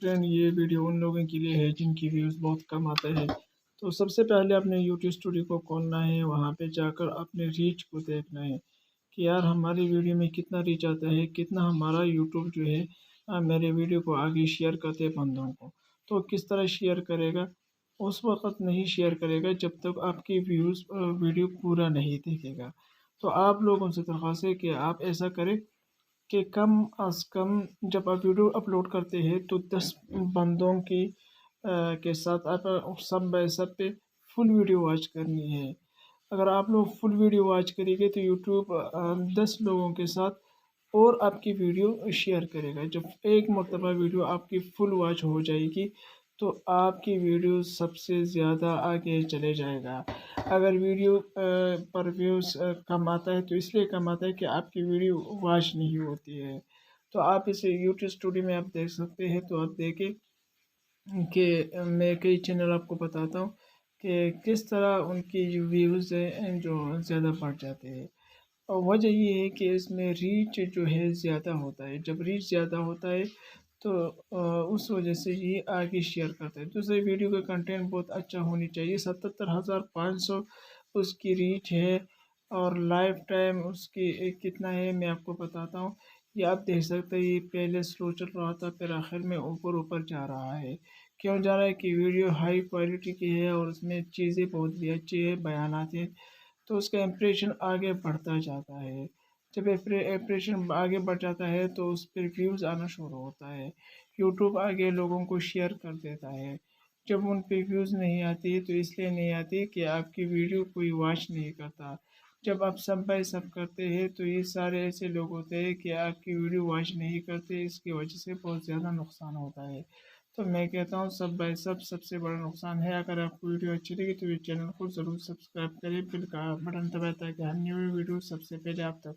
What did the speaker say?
Friend, یہ video ان لوگوں کے لیے ہے جن کی ویوز بہت کم آتے ہیں۔ تو سب سے پہلے اپنے یوٹیوب اسٹوڈیو کو کھولنا ہے، وہاں پہ جا کر اپنے ریچ کو دیکھنا ہے کہ یار ہماری ویڈیو میں کتنا ریچ آتا ہے، کتنا ہمارا یوٹیوب جو ہے میرے ویڈیو کو آگے شیئر کرتے بندوں کو۔ تو کس طرح شیئر کرے گا؟ اس وقت نہیں شیئر کرے گا جب تک آپ کی ویڈیو پورا نہیں دیکھے گا۔ تو آپ لوگوں سے درخواست ہے کہ آپ ایسا کریں کہ کم از کم جب آپ ویڈیو اپلوڈ کرتے ہیں تو 10 بندوں کے ساتھ آپ سب بائی سب پہ فل ویڈیو واچ کرنی ہے۔ اگر آپ لوگ فل ویڈیو واچ کریں گے تو یوٹیوب 10 لوگوں کے ساتھ اور آپ کی ویڈیو شیئر کرے گا۔ جب ایک مرتبہ ویڈیو آپ کی فل واچ ہو جائے گی تو آپ کی ویڈیو سب سے زیادہ آگے چلے جائے گا۔ اگر ویڈیو پر ویوز کم آتا ہے تو اس لیے کم آتا ہے کہ آپ کی ویڈیو واچ نہیں ہوتی ہے۔ تو آپ اسے یوٹیوب اسٹوڈیو میں آپ دیکھ سکتے ہیں۔ تو آپ دیکھیں کہ میں کئی چینل آپ کو بتاتا ہوں کہ کس طرح ان کی جو ویوز ہیں جو زیادہ بڑھ جاتے ہیں، اور وجہ یہ ہے کہ اس میں ریچ جو ہے زیادہ ہوتا ہے۔ جب ریچ زیادہ ہوتا ہے تو اس وجہ سے یہ آگے شیئر کرتا ہے۔ دوسرے ویڈیو کا کنٹینٹ بہت اچھا ہونی چاہیے۔ 77,500 اس کی ریچ ہے، اور لائف ٹائم اس کی کتنا ہے میں آپ کو بتاتا ہوں۔ یہ آپ دیکھ سکتے ہیں، یہ پہلے سلو چل رہا تھا، پھر آخر میں اوپر جا رہا ہے۔ کیوں جا رہا ہے کہ ویڈیو ہائی کوالٹی کی ہے اور اس میں چیزیں بہت بھی اچھی ہے، بیانات ہیں، تو اس کا امپریشن آگے بڑھتا جاتا ہے۔ جب امپریشن آگے بڑھ جاتا ہے تو اس پہ ویوز آنا شروع ہوتا ہے، یوٹیوب آگے لوگوں کو شیئر کر دیتا ہے۔ جب ان پہ ویوز نہیں آتی تو اس لیے نہیں آتی کہ آپ کی ویڈیو کوئی واچ نہیں کرتا۔ جب آپ سب بائی سب کرتے ہیں تو یہ سارے ایسے لوگ ہوتے ہیں کہ آپ کی ویڈیو واچ نہیں کرتے، اس کی وجہ سے بہت زیادہ نقصان ہوتا ہے۔ تو میں کہتا ہوں سب بائی سب سے بڑا نقصان ہے۔ اگر آپ کو ویڈیو اچھی لگی تو یہ چینل کو ضرور سبسکرائب کریں، بل کا بٹن دبائیں تاکہ ہر نیو ویڈیو سب سے پہلے آپ تک